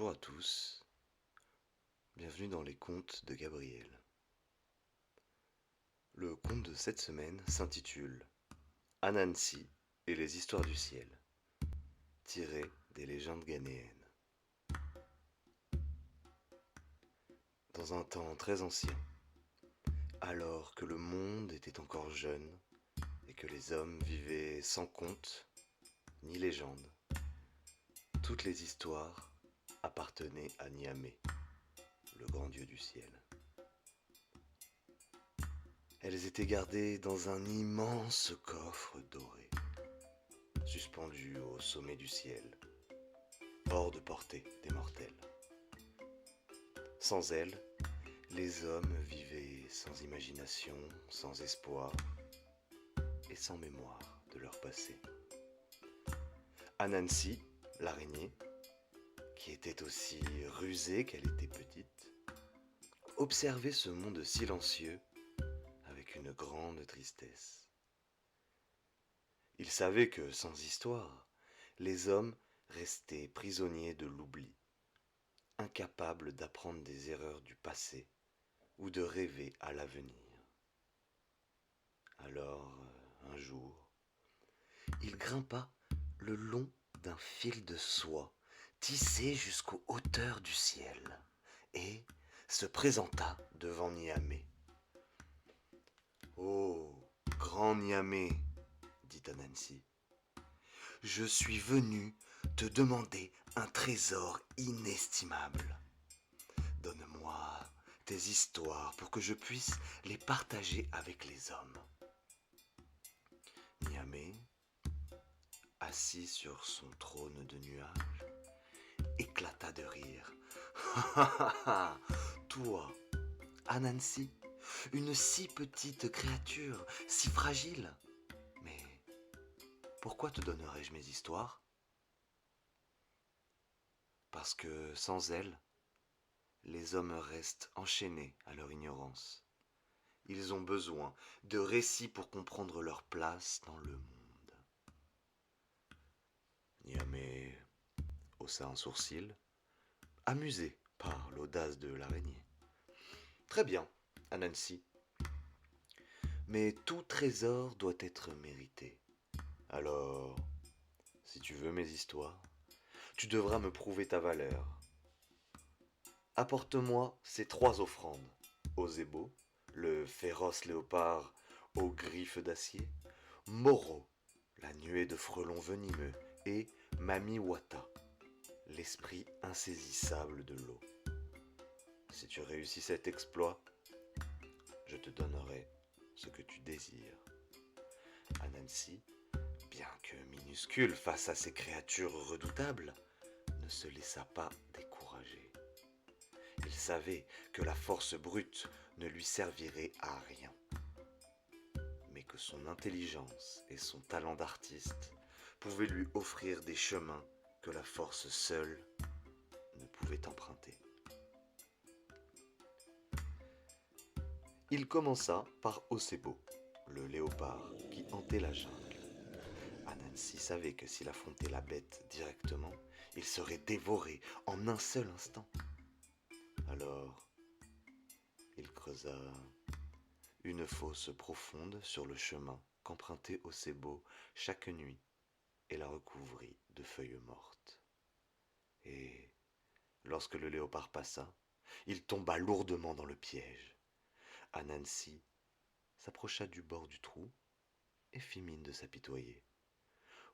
Bonjour à tous, bienvenue dans les contes de Gabriel. Le conte de cette semaine s'intitule Anansi et les histoires du ciel, tiré des légendes ghanéennes. Dans un temps très ancien, alors que le monde était encore jeune et que les hommes vivaient sans conte ni légende, toutes les histoires appartenaient à Niamey, le grand dieu du ciel. Elles étaient gardées dans un immense coffre doré, suspendu au sommet du ciel, hors de portée des mortels. Sans elles, les hommes vivaient sans imagination, sans espoir et sans mémoire de leur passé. Anansi, l'araignée, qui était aussi rusée qu'elle était petite, observait ce monde silencieux avec une grande tristesse. Il savait que, sans histoire, les hommes restaient prisonniers de l'oubli, incapables d'apprendre des erreurs du passé ou de rêver à l'avenir. Alors, un jour, il grimpa le long d'un fil de soie tissé jusqu'aux hauteurs du ciel et se présenta devant Niamey. Oh, grand Niamey, dit Anansi, je suis venu te demander un trésor inestimable. Donne-moi tes histoires pour que je puisse les partager avec les hommes. Niamey, assis sur son trône de nuages, éclata de rire. Toi, Anansi, une si petite créature, si fragile. Mais pourquoi te donnerais-je mes histoires ? Parce que sans elles, les hommes restent enchaînés à leur ignorance. Ils ont besoin de récits pour comprendre leur place dans le monde. Niamey haussa un sourcil, amusé par l'audace de l'araignée. Très bien, Anansi. Mais tout trésor doit être mérité. Alors, si tu veux mes histoires, tu devras me prouver ta valeur. Apporte-moi ces 3 offrandes. Ozebo, le féroce léopard aux griffes d'acier, Moro, la nuée de frelons venimeux, et Mami Wata, l'esprit insaisissable de l'eau. Si tu réussis cet exploit, je te donnerai ce que tu désires. Anansi, bien que minuscule face à ces créatures redoutables, ne se laissa pas décourager. Il savait que la force brute ne lui servirait à rien, mais que son intelligence et son talent d'artiste pouvaient lui offrir des chemins que la force seule ne pouvait emprunter. Il commença par Osebo, le léopard qui hantait la jungle. Anansi savait que s'il affrontait la bête directement, il serait dévoré en un seul instant. Alors, il creusa une fosse profonde sur le chemin qu'empruntait Osebo chaque nuit et la recouvrit de feuilles mortes. Et lorsque le léopard passa, il tomba lourdement dans le piège. Anansi s'approcha du bord du trou et fit mine de s'apitoyer.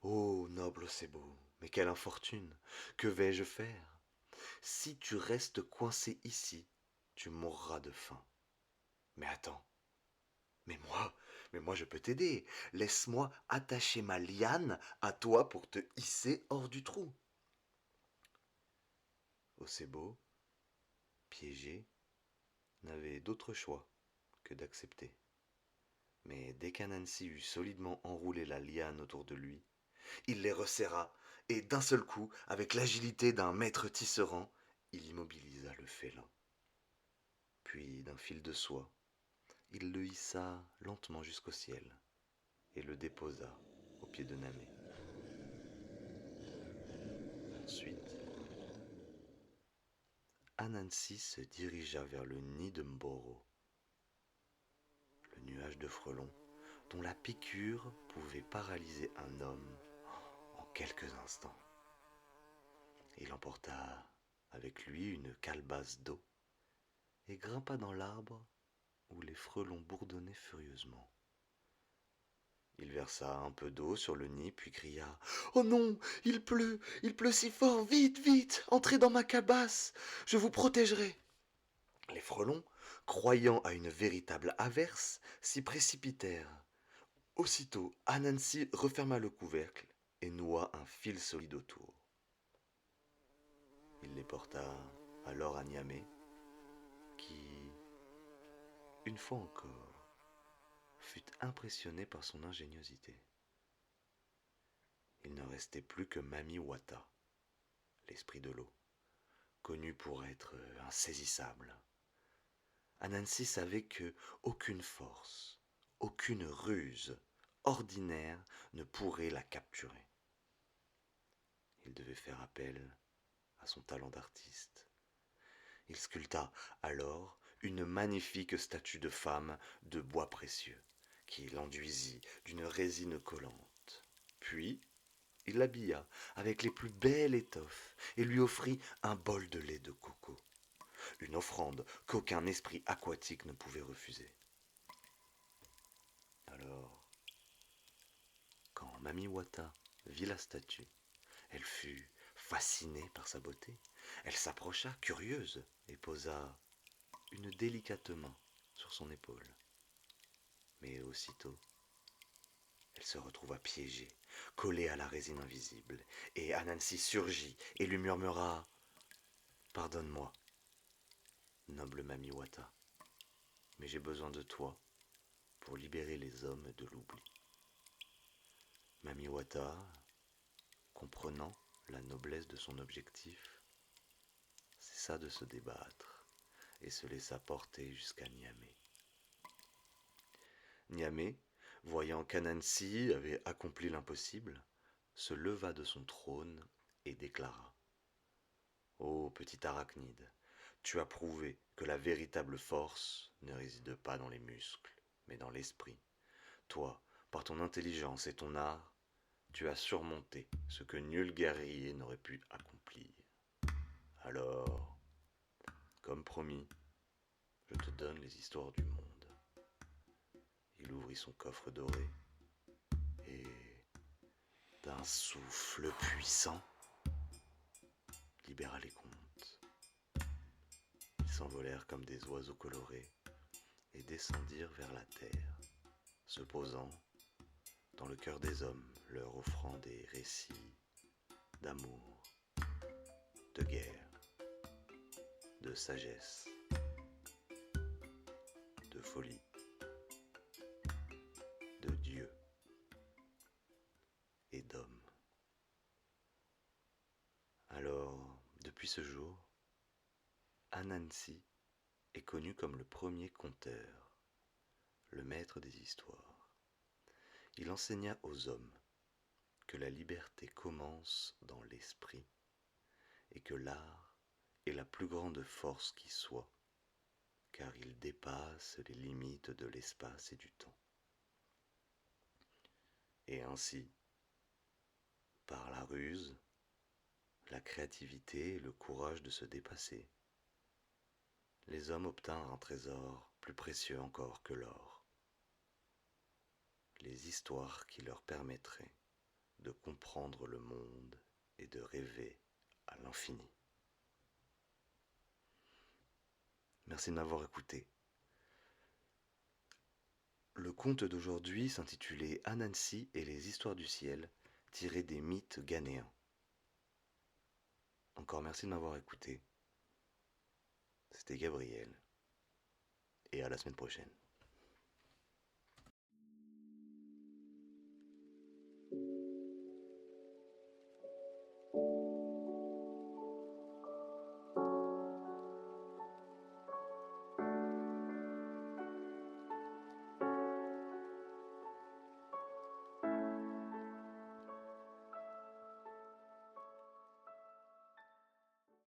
Oh, noble Osebo, mais quelle infortune! Que vais-je faire? Si tu restes coincé ici, tu mourras de faim. Mais attends, mais moi je peux t'aider. Laisse-moi attacher ma liane à toi pour te hisser hors du trou. Osebo, piégé, n'avait d'autre choix que d'accepter. Mais dès qu'Anansi eut solidement enroulé la liane autour de lui, il les resserra, et d'un seul coup, avec l'agilité d'un maître tisserand, il immobilisa le félin. Puis, d'un fil de soie, il le hissa lentement jusqu'au ciel, et le déposa au pied de Namé. Ensuite, Anansi se dirigea vers le nid de Mboro, le nuage de frelons dont la piqûre pouvait paralyser un homme en quelques instants. Il emporta avec lui une calebasse d'eau et grimpa dans l'arbre où les frelons bourdonnaient furieusement. Il versa un peu d'eau sur le nid, puis cria : « Oh non, il pleut si fort, vite, vite, entrez dans ma calebasse, je vous protégerai. » Les frelons, croyant à une véritable averse, s'y précipitèrent. Aussitôt, Anansi referma le couvercle et noua un fil solide autour. Il les porta alors à Niamey, qui, une fois encore, fut impressionné par son ingéniosité. Il ne restait plus que Mami Wata, l'esprit de l'eau, connu pour être insaisissable. Anansi savait que aucune force, aucune ruse ordinaire ne pourrait la capturer. Il devait faire appel à son talent d'artiste. Il sculpta alors une magnifique statue de femme de bois précieux, qu'il enduisit d'une résine collante. Puis, il l'habilla avec les plus belles étoffes et lui offrit un bol de lait de coco, une offrande qu'aucun esprit aquatique ne pouvait refuser. Alors, quand Mami Wata vit la statue, elle fut fascinée par sa beauté. Elle s'approcha, curieuse, et posa une délicate main sur son épaule. Mais aussitôt, elle se retrouva piégée, collée à la résine invisible, et Anansi surgit et lui murmura : « Pardonne-moi, noble Mami Wata, mais j'ai besoin de toi pour libérer les hommes de l'oubli. » Mami Wata, comprenant la noblesse de son objectif, cessa de se débattre et se laissa porter jusqu'à Niamey. Niamey, voyant qu'Anansi avait accompli l'impossible, se leva de son trône et déclara : « Ô petit arachnide, tu as prouvé que la véritable force ne réside pas dans les muscles, mais dans l'esprit. Toi, par ton intelligence et ton art, tu as surmonté ce que nul guerrier n'aurait pu accomplir. Alors, comme promis, je te donne les histoires du monde. » Il ouvrit son coffre doré et, d'un souffle puissant, libéra les contes. Ils s'envolèrent comme des oiseaux colorés et descendirent vers la terre, se posant dans le cœur des hommes, leur offrant des récits d'amour, de guerre, de sagesse, de folie, de Dieu et d'hommes. Alors, depuis ce jour, Anansi est connu comme le premier conteur, le maître des histoires. Il enseigna aux hommes que la liberté commence dans l'esprit et que l'art est la plus grande force qui soit, car il dépasse les limites de l'espace et du temps. Et ainsi, par la ruse, la créativité et le courage de se dépasser, les hommes obtinrent un trésor plus précieux encore que l'or, les histoires qui leur permettraient de comprendre le monde et de rêver à l'infini. Merci de m'avoir écouté. Le conte d'aujourd'hui s'intitulait Anansi et les histoires du ciel, tiré des mythes ghanéens. Encore merci de m'avoir écouté. C'était Gabriel, et à la semaine prochaine.